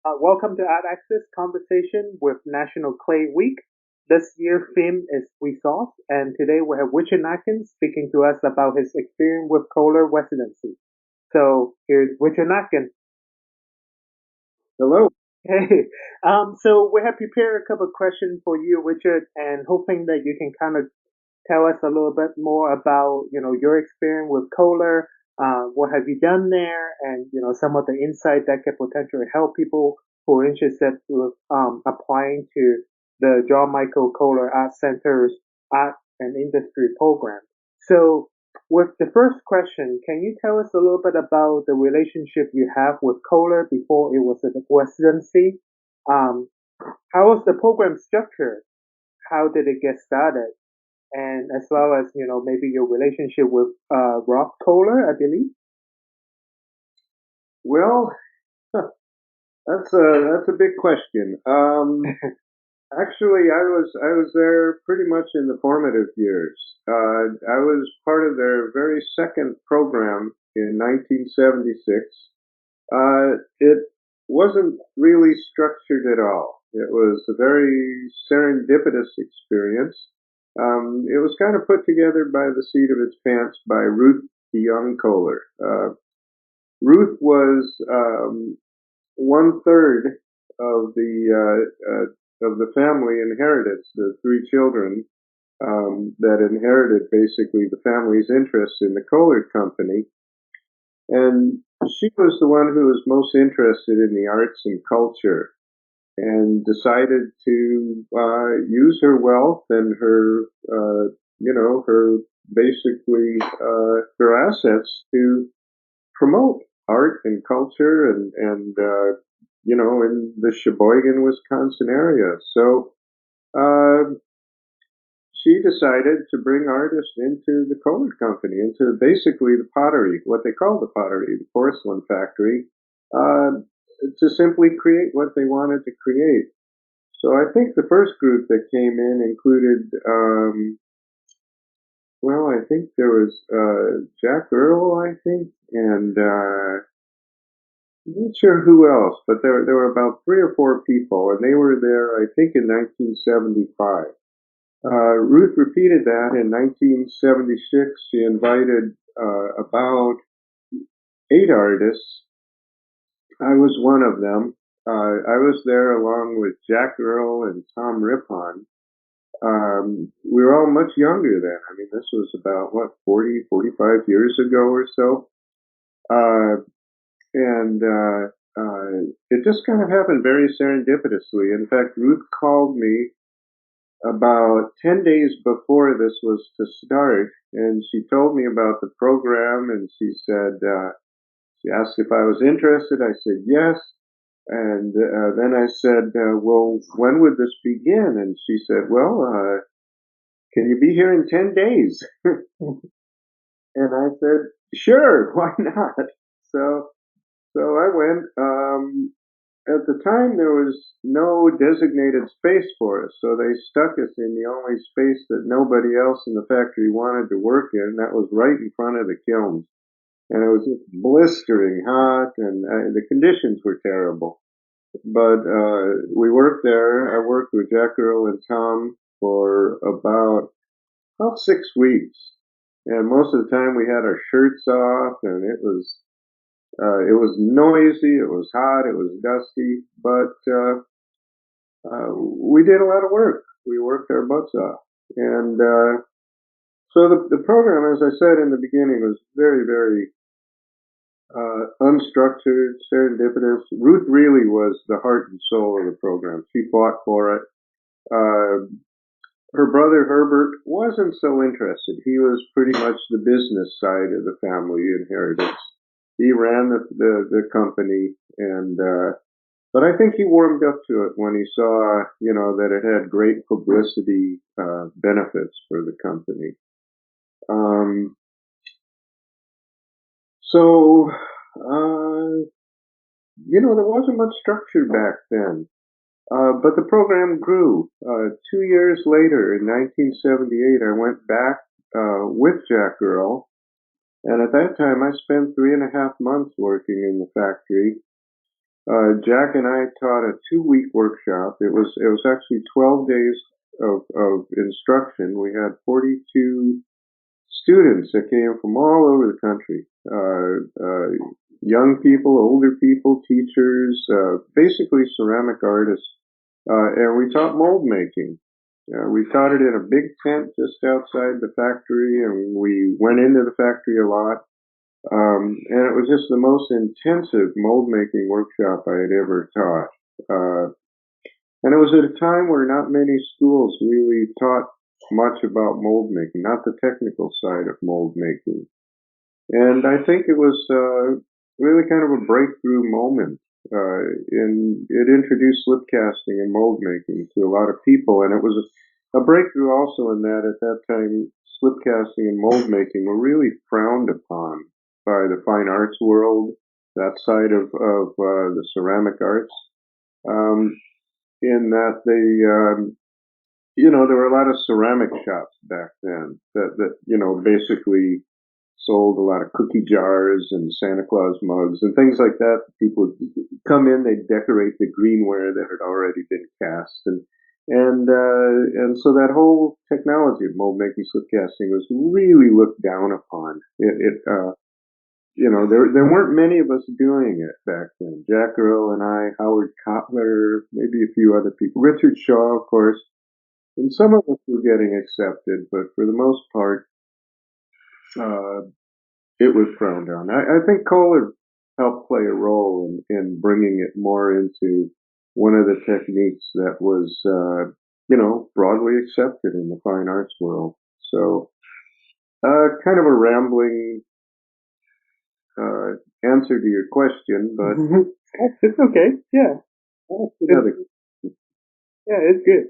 Welcome to Artaxis Conversation with National Clay Week. This year's theme is Resource, and today we have Richard Notkin speaking to us about his experience with Kohler residency. So here's Richard Notkin. Hello. Hey, so we have prepared a couple of questions for you, Richard, and hoping that you can kind of tell us a little bit more about, your experience with Kohler. What have you done there, and some of the insight that could potentially help people who are interested with applying to the John Michael Kohler Arts Center's Art and Industry program. So, with the first question, can you tell us a little bit about the relationship you have with Kohler before it was a residency? Um, how was the program structured? How did it get started? And as well as maybe your relationship with Rob Kohler, I believe. Well, that's a big question. Actually, I was there pretty much in the formative years. I was part of their very second program in 1976. It wasn't really structured at all. It was a very serendipitous experience. It was kind of put together by the seat of its pants by Ruth Young Kohler. Ruth was one third of the family inheritance, the three children that inherited basically the family's interest in the Kohler Company, and she was the one who was most interested in the arts and culture, and decided to use her wealth and her, her basically her assets to promote art and culture and in the Sheboygan, Wisconsin area. So uh, she decided to bring artists into the Kohler Company, into basically the pottery, what they call the pottery, the porcelain factory, uh, to simply create what they wanted to create. So I think the first group that came in included, well, I think there was Jack Earl, I think, and I'm not sure who else, but there were about three or four people, and they were there, I think, in 1975. Ruth repeated that in 1976. She invited about eight artists. I was one of them. I was there along with Jack Earl and Tom Rippon. We were all much younger then. I mean, this was about, what, 40, 45 years ago or so. Uh, and it just kind of happened very serendipitously. In fact, Ruth called me about 10 days before this was to start, and she told me about the program, and she said, she asked if I was interested. I said yes. And then I said, well, when would this begin? And she said, well, can you be here in 10 days? And I said, sure, why not? So, so I went. At the time, there was no designated space for us, so they stuck us in the only space that nobody else in the factory wanted to work in. That was right in front of the kilns, and it was just blistering hot, and the conditions were terrible. But we worked there. I worked with Jack Earl and Tom for about 6 weeks, and most of the time we had our shirts off, and it was noisy, it was hot, it was dusty, but we did a lot of work. We worked our butts off, and so the program, as I said in the beginning, was very, very unstructured, serendipitous. Ruth really was the heart and soul of the program. She fought for it. Uh, Her brother Herbert wasn't so interested. He was pretty much the business side of the family inheritance. He ran the company, and but I think he warmed up to it when he saw, that it had great publicity benefits for the company. Um, so, there wasn't much structure back then. But the program grew. 2 years later, in 1978, I went back with Jack Earl, and at that time I spent 3.5 months working in the factory. Jack and I taught a 2 week workshop. It was actually 12 days of instruction. We had 42 students that came from all over the country. Young people, older people, teachers, basically ceramic artists. And we taught mold making. We taught it in a big tent just outside the factory, and we went into the factory a lot. And it was just the most intensive mold making workshop I had ever taught. And it was at a time where not many schools really taught much about mold making, not the technical side of mold making. And I think it was really kind of a breakthrough moment. It introduced slip casting and mold making to a lot of people, and it was a breakthrough also in that at that time slip casting and mold making were really frowned upon by the fine arts world, that side of the ceramic arts, um, in that there were a lot of ceramic shops back then that basically sold a lot of cookie jars and Santa Claus mugs and things like that. People would come in, they'd decorate the greenware that had already been cast, and so that whole technology of mold making slip casting was really looked down upon. There weren't many of us doing it back then. Jack Earl and I, Howard Kohler, maybe a few other people, Richard Shaw, of course, and some of us were getting accepted, but for the most part, uh, it was frowned on. I think Kohler helped play a role in bringing it more into one of the techniques that was, broadly accepted in the fine arts world. So, kind of a rambling answer to your question, but It's okay. Yeah. another. Yeah, it's good.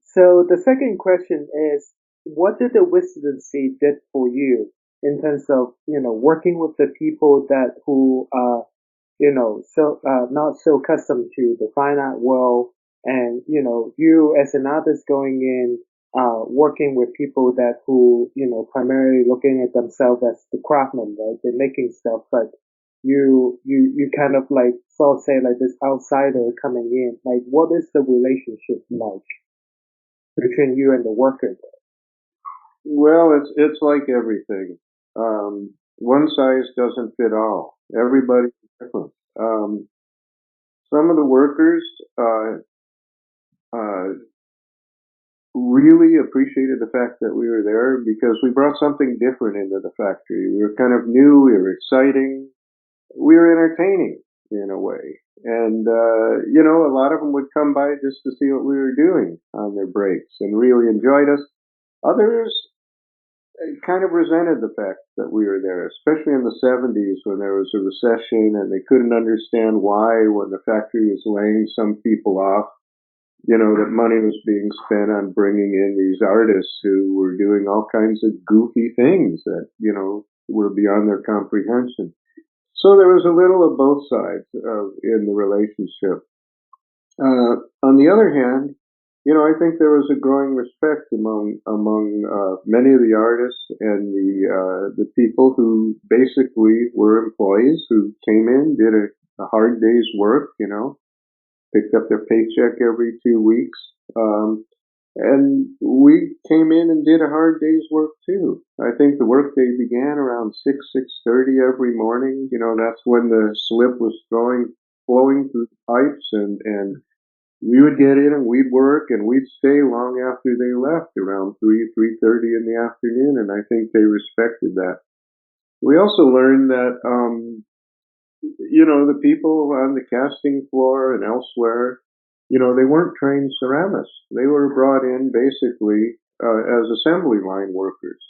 So the second question is, what did the residency did for you in terms of, working with the people that who are, so not so accustomed to the fine art world, and you as an artist going in, working with people that who, primarily looking at themselves as the craftsmen, right? They're making stuff, but you kind of like sort of say like this outsider coming in. Like, what is the relationship like between you and the worker? Well, it's like everything. One size doesn't fit all. Everybody's different. Some of the workers uh, really appreciated the fact that we were there because we brought something different into the factory. We were kind of new, we were exciting, we were entertaining in a way. And, a lot of them would come by just to see what we were doing on their breaks and really enjoyed us. Others kind of resented the fact that we were there, especially in the 70s when there was a recession and they couldn't understand why, when the factory was laying some people off, that money was being spent on bringing in these artists who were doing all kinds of goofy things that, were beyond their comprehension. So there was a little of both sides in the relationship. On the other hand, I think there was a growing respect among many of the artists and the people who basically were employees who came in, did a hard day's work, picked up their paycheck every 2 weeks. And we came in and did a hard day's work too. I think the workday began around 6:30 every morning. That's when the slip was flowing through the pipes, and we would get in and we'd work and we'd stay long after they left, around 3:30 in the afternoon, and I think they respected that. We also learned that the people on the casting floor and elsewhere, they weren't trained ceramists. They were brought in basically as assembly line workers.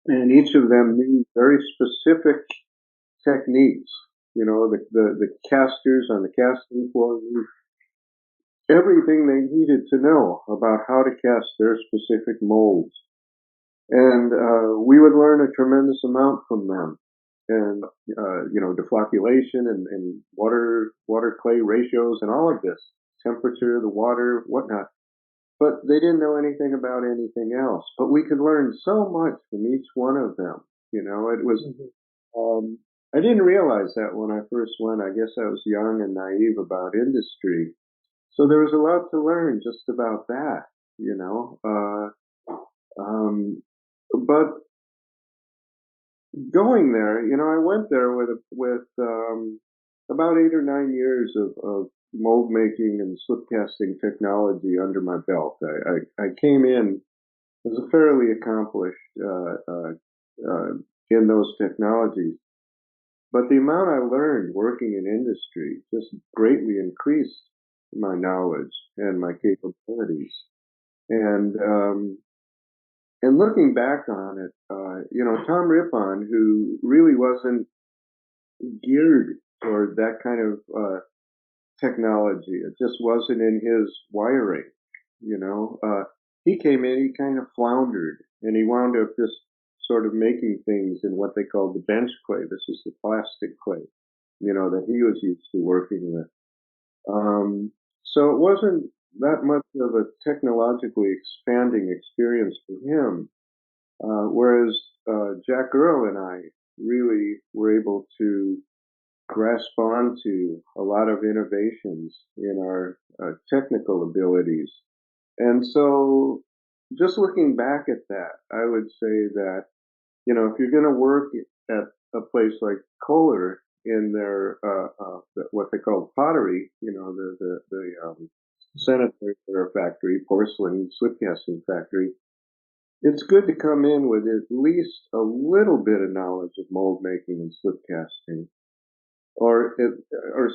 And each of them knew very specific techniques. The casters on the casting floor knew everything they needed to know about how to cast their specific molds. And we would learn a tremendous amount from them. And deflocculation and water clay ratios and all of this, temperature, the water, whatnot. But they didn't know anything about anything else. But we could learn so much from each one of them. It was Mhm. I didn't realize that when I first went. I guess I was young and naive about industry. So there was a lot to learn just about that, you know. But going there, I went there with about 8 or 9 years of mold making and slip casting technology under my belt. I came in as a fairly accomplished in those technologies, but the amount I learned working in industry just greatly increased my knowledge and my capabilities. And and looking back on it, Tom Rippon, who really wasn't geared toward that kind of technology, it just wasn't in his wiring. You know, he came in, he kind of floundered, and he wound up just sort of making things in what they called the bench clay. This is the plastic clay, that he was used to working with. So it wasn't that much of a technologically expanding experience for him. Whereas Jack Earl and I really were able to grasp onto a lot of innovations in our technical abilities. And so, just looking back at that, I would say that, if you're going to work at a place like Kohler in their what they call pottery, the sanitary factory, porcelain slip casting factory, it's good to come in with at least a little bit of knowledge of mold making and slip casting, or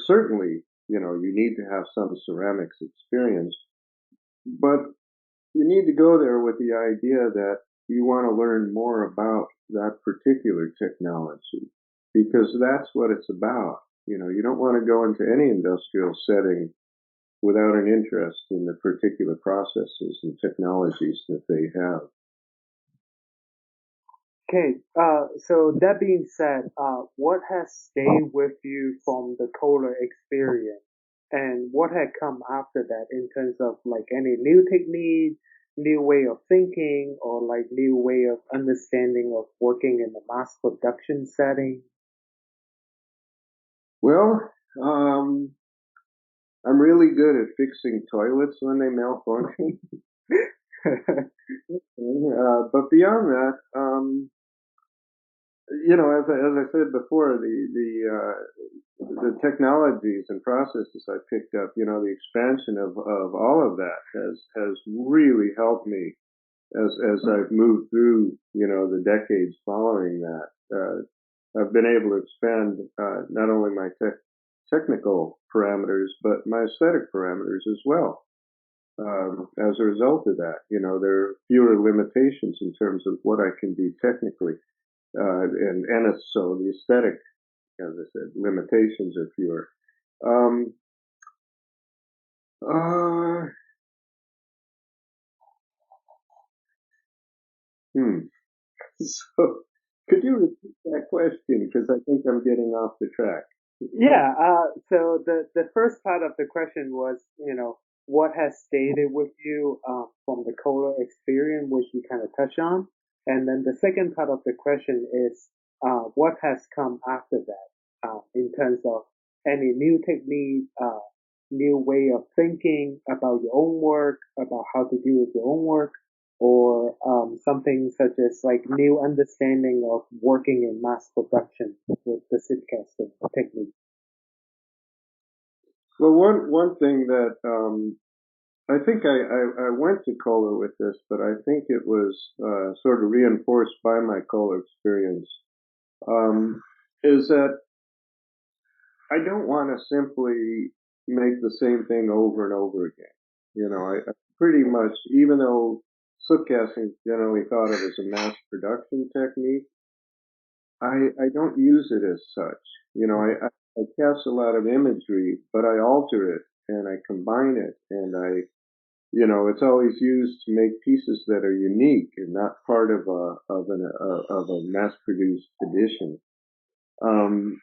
certainly, you need to have some ceramics experience, but you need to go there with the idea that you want to learn more about that particular technology because that's what it's about. You don't want to go into any industrial setting without an interest in the particular processes and technologies that they have. Okay, so that being said, what has stayed with you from the Kohler experience, and what had come after that in terms of like any new technique, new way of thinking, or like new way of understanding of working in a mass production setting? Well, I'm really good at fixing toilets when they malfunction. But beyond that, as I said before, the technologies and processes I picked up, the expansion of all of that has really helped me as I've moved through, the decades following that. I've been able to expand not only my technical parameters, but my aesthetic parameters as well. As a result of that, there are fewer limitations in terms of what I can do technically. And so the aesthetic, as I said, limitations are fewer. Um, uh, hmm. So, could you repeat that question? Because I think I'm getting off the track. Yeah, so the first part of the question was, what has stayed with you from the Kohler experience, which you kind of touched on. And then the second part of the question is, what has come after that in terms of any new technique, new way of thinking about your own work, about how to deal with your own work, or something such as like new understanding of working in mass production with the sitcasting technique. Well, one thing that I think I went to Kohler with this, but I think it was sort of reinforced by my Kohler experience, is that I don't want to simply make the same thing over and over again. I pretty much, even though slip casting is generally thought of as a mass production technique, I don't use it as such. I cast a lot of imagery, but I alter it and I combine it and it's always used to make pieces that are unique and not part of a mass produced edition. Um,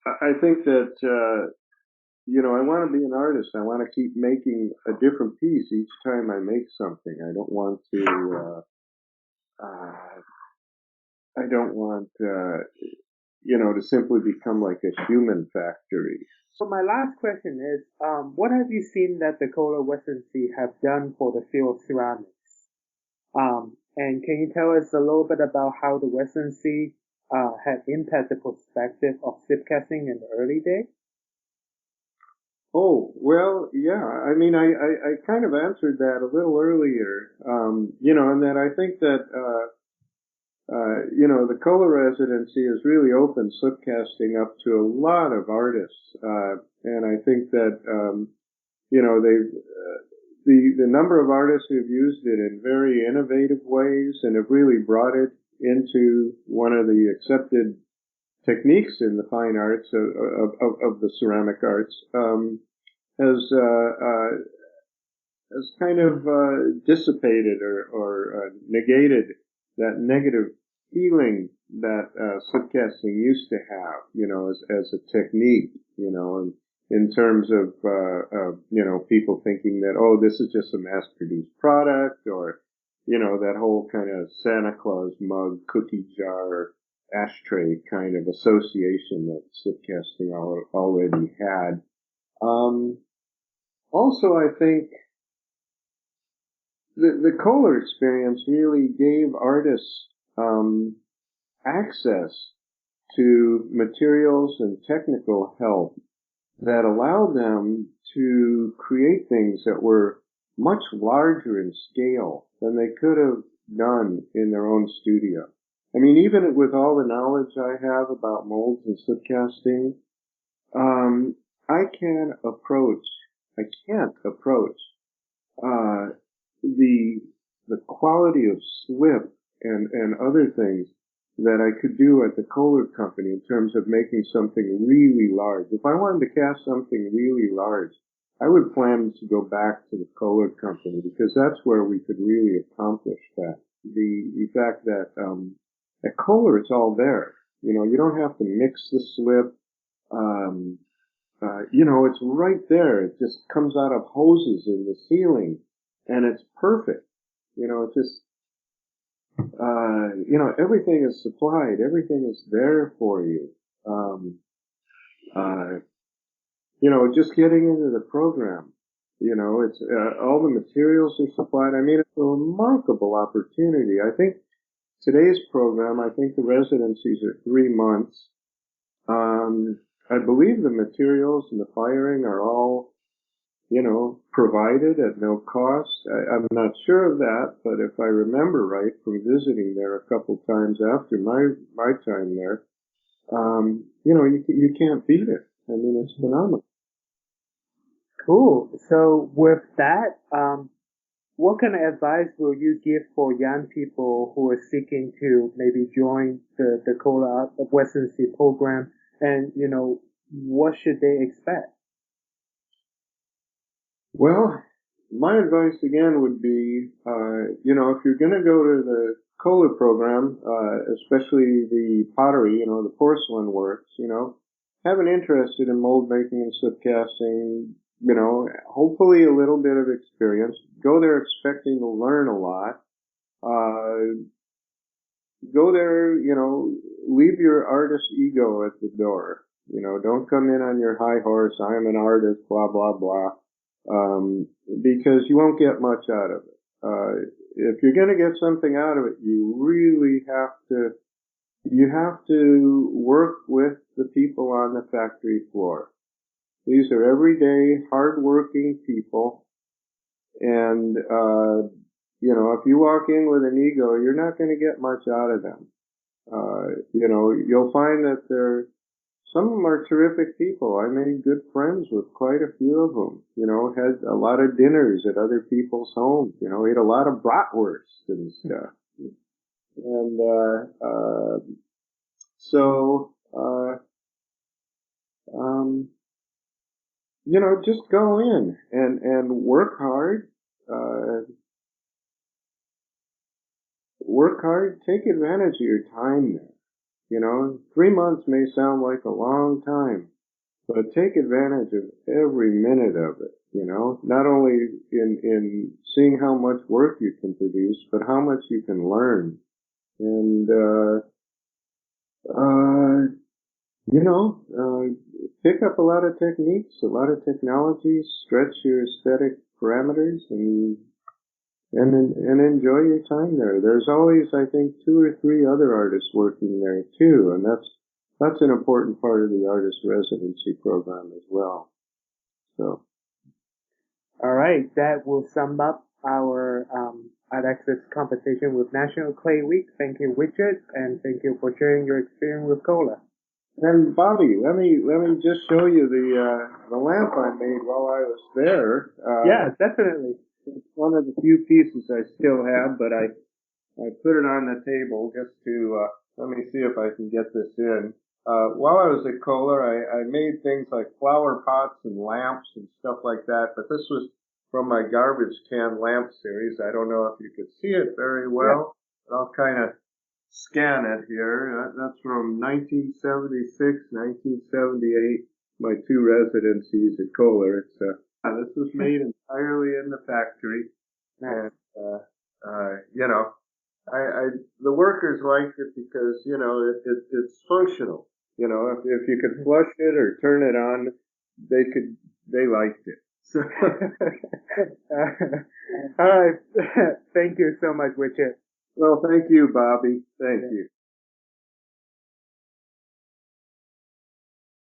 I think that I want to be an artist. I want to keep making a different piece each time I make something. I don't want to. I don't want to simply become like a human factory. So my last question is, what have you seen that the Kohler residency have done for the field of ceramics? And can you tell us a little bit about how the residency had impacted the perspective of slipcasting in the early days? Oh, well, yeah. I mean, I kind of answered that a little earlier, and that I think that, the Kohler residency has really opened slipcasting up to a lot of artists. And I think that, the number of artists who've used it in very innovative ways and have really brought it into one of the accepted techniques in the fine arts of the ceramic arts, has kind of dissipated or negated that negative feeling that slipcasting used to have, as a technique, and in terms of, people thinking that, oh, this is just a mass-produced product, or, that whole kind of Santa Claus mug, cookie jar, ashtray kind of association that slipcasting already had. Um, Also, I think the Kohler experience really gave artists access to materials and technical help that allowed them to create things that were much larger in scale than they could have done in their own studio. I mean, even with all the knowledge I have about molds and slipcasting, um, I I can't approach uh, the the quality of slip and other things that I could do at the Kohler Company in terms of making something really large. If I wanted to cast something really large, I would plan to go back to the Kohler Company because that's where we could really accomplish that. The fact that at Kohler it's all there. You don't have to mix the slip. Um, it's right there. It just comes out of hoses in the ceiling, and it's perfect. It just, everything is supplied. Everything is there for you. Um, uh, just getting into the program. It's all the materials are supplied. I mean, it's a remarkable opportunity. I think today's program. I think the residencies are 3 months. Um, I believe the materials and the firing are all provided at no cost. I'm not sure of that, but if I remember right from visiting there a couple times after my time there, you can't beat it. I mean, it's phenomenal. Cool. So with that, what kind of advice will you give for young people who are seeking to maybe join the Kohler Art residency program, and what should they expect? Well, my advice again would be, if you're going to go to the Kohler program, especially the pottery, the porcelain works, have an interest in mold making and slip casting, hopefully a little bit of experience. Go there expecting to learn a lot. Uh, Go there, leave your artist ego at the door. Don't come in on your high horse. I'm an artist, blah, blah, blah. Because you won't get much out of it. If you're going to get something out of it, you have to work with the people on the factory floor. These are everyday, hardworking people. And, if you walk in with an ego, you're not going to get much out of them. You'll find that some of them are terrific people. I made good friends with quite a few of them. Had a lot of dinners at other people's homes. Ate a lot of bratwurst and stuff. And so, um, just go in and work hard. Uh, Work hard. Take advantage of your time there. 3 months may sound like a long time, but take advantage of every minute of it, not only in seeing how much work you can produce, but how much you can learn. And, You know, pick up a lot of techniques, a lot of technologies, stretch your aesthetic parameters, and enjoy your time there. There's always, I think, two or three other artists working there too, and that's an important part of the artist residency program as well. So, All right, that will sum up our Artaxis conversation with National Clay Week. Thank you, Richard, and thank you for sharing your experience with Kohler. and Bobby, let me just show you the lamp I made while I was there. Yeah, definitely. It's one of the few pieces I still have, but I put it on the table just to, let me see if I can get this in. While I was at Kohler, I made things like flower pots and lamps and stuff like that, but this was from my garbage can lamp series. I don't know if you could see it very Yeah. well, but I'll kind of scan it here. That's from 1976, 1978, my two residencies at Kohler. This was made entirely in the factory, Nice. and you know, I the workers liked it because it's functional. You know, if you could flush it or turn it on, they liked it. So, All right. Thank you so much, Richard. well, thank you, Bobby. Thank Yeah. you.